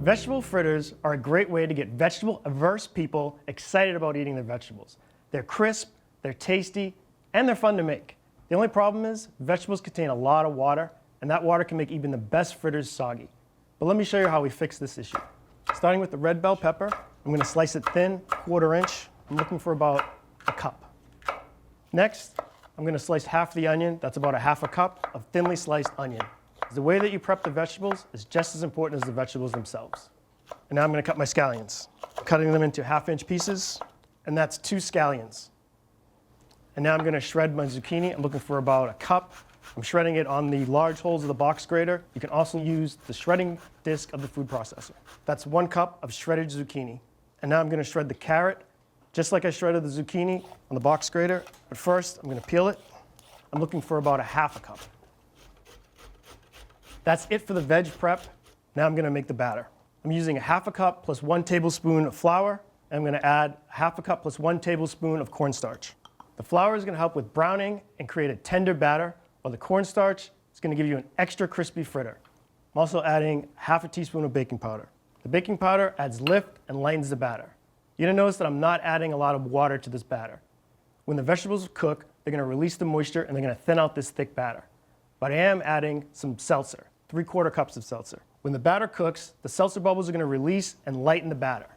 Vegetable fritters are a great way to get vegetable-averse people excited about eating their vegetables. They're crisp, they're tasty, and they're fun to make. The only problem is vegetables contain a lot of water, and that water can make even the best fritters soggy. But let me show you how we fix this issue. Starting with the red bell pepper, I'm going to slice it thin, 1/4 inch. I'm looking for about a cup. Next, I'm going to slice half the onion. That's about a 1/2 cup of thinly sliced onion. The way that you prep the vegetables is just as important as the vegetables themselves. And now I'm going to cut my scallions. I'm cutting them into 1/2 inch pieces, and that's 2 scallions. And now I'm going to shred my zucchini. I'm looking for about a cup. I'm shredding it on the large holes of the box grater. You can also use the shredding disc of the food processor. That's 1 cup of shredded zucchini. And now I'm going to shred the carrot, just like I shredded the zucchini on the box grater. But first, I'm going to peel it. I'm looking for about a 1/2 cup. That's it for the veg prep. Now I'm going to make the batter. I'm using a 1/2 cup plus 1 tablespoon of flour, and I'm going to add a 1/2 cup plus 1 tablespoon of cornstarch. The flour is going to help with browning and create a tender batter, while the cornstarch is going to give you an extra crispy fritter. I'm also adding 1/2 teaspoon of baking powder. The baking powder adds lift and lightens the batter. You're going to notice that I'm not adding a lot of water to this batter. When the vegetables cook, they're going to release the moisture and they're going to thin out this thick batter. But I am adding some seltzer, 3/4 cups of seltzer. When the batter cooks, the seltzer bubbles are going to release and lighten the batter.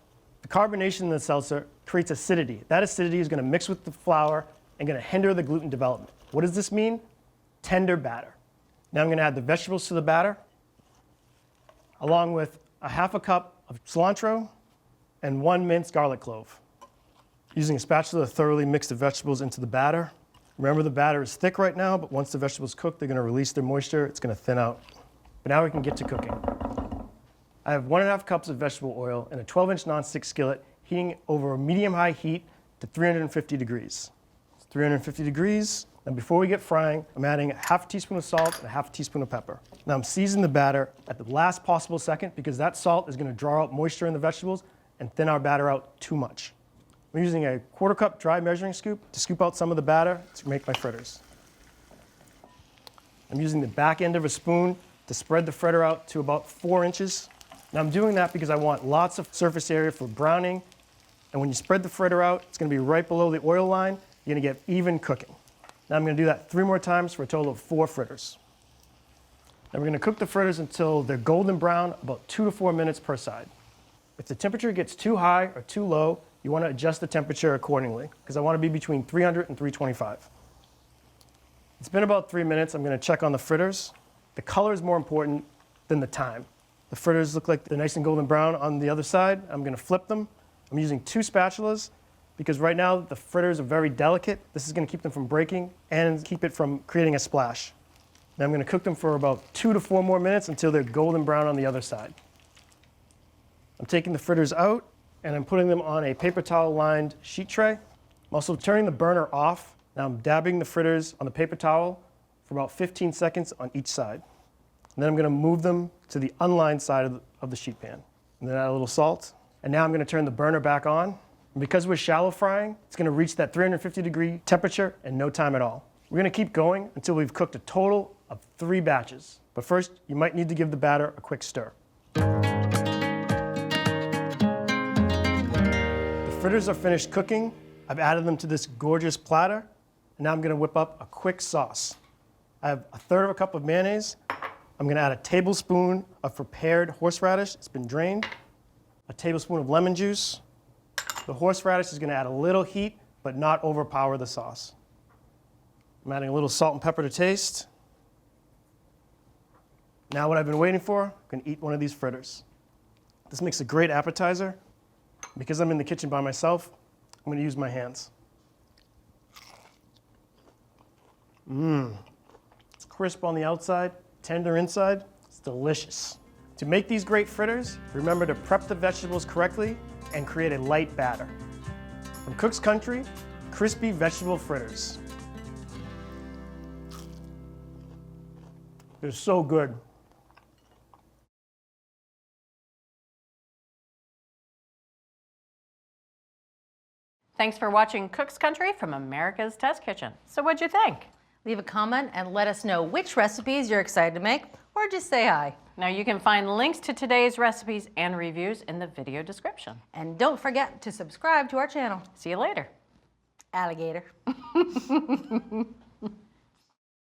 The carbonation in the seltzer creates acidity. That acidity is going to mix with the flour and going to hinder the gluten development. What does this mean? Tender batter. Now I'm going to add the vegetables to the batter, along with a 1/2 cup of cilantro and 1 minced garlic clove. Using a spatula to thoroughly mix the vegetables into the batter. Remember, the batter is thick right now, but once the vegetables cook, they're going to release their moisture. It's going to thin out. But now we can get to cooking. I have 1.5 cups of vegetable oil in a 12-inch nonstick skillet, heating over a medium-high heat to 350 degrees. It's 350 degrees. And before we get frying, I'm adding a 1/2 teaspoon of salt and a 1/2 teaspoon of pepper. Now I'm seasoning the batter at the last possible second because that salt is going to draw out moisture in the vegetables and thin our batter out too much. I'm using a 1/4 cup dry measuring scoop to scoop out some of the batter to make my fritters. I'm using the back end of a spoon to spread the fritter out to about 4 inches. Now I'm doing that because I want lots of surface area for browning. And when you spread the fritter out, it's going to be right below the oil line. You're going to get even cooking. Now I'm going to do that 3 more times for a total of 4 fritters. Now we're going to cook the fritters until they're golden brown, about 2 to 4 minutes per side. If the temperature gets too high or too low, you want to adjust the temperature accordingly, because I want to be between 300 and 325. It's been about 3 minutes. I'm going to check on the fritters. The color is more important than the time. The fritters look like they're nice and golden brown on the other side. I'm going to flip them. I'm using 2 spatulas because right now the fritters are very delicate. This is going to keep them from breaking and keep it from creating a splash. Now I'm going to cook them for about 2 to 4 more minutes until they're golden brown on the other side. I'm taking the fritters out and I'm putting them on a paper towel lined sheet tray. I'm also turning the burner off. Now I'm dabbing the fritters on the paper towel for about 15 seconds on each side. And then I'm going to move them to the unlined side of the sheet pan. And then add a little salt. And now I'm going to turn the burner back on. And because we're shallow frying, it's going to reach that 350-degree temperature in no time at all. We're going to keep going until we've cooked a total of 3 batches. But first, you might need to give the batter a quick stir. The fritters are finished cooking. I've added them to this gorgeous platter. And now I'm going to whip up a quick sauce. I have 1/3 cup of mayonnaise. I'm going to add a tablespoon of prepared horseradish. It's been drained. A tablespoon of lemon juice. The horseradish is going to add a little heat, but not overpower the sauce. I'm adding a little salt and pepper to taste. Now what I've been waiting for, I'm going to eat one of these fritters. This makes a great appetizer. Because I'm in the kitchen by myself, I'm going to use my hands. It's crisp on the outside, tender inside. It's delicious. To make these great fritters, remember to prep the vegetables correctly and create a light batter. From Cook's Country, crispy vegetable fritters. They're so good. Thanks for watching Cook's Country from America's Test Kitchen. So what'd you think? Leave a comment and let us know which recipes you're excited to make, or just say hi. Now you can find links to today's recipes and reviews in the video description. And don't forget to subscribe to our channel. See you later. Alligator.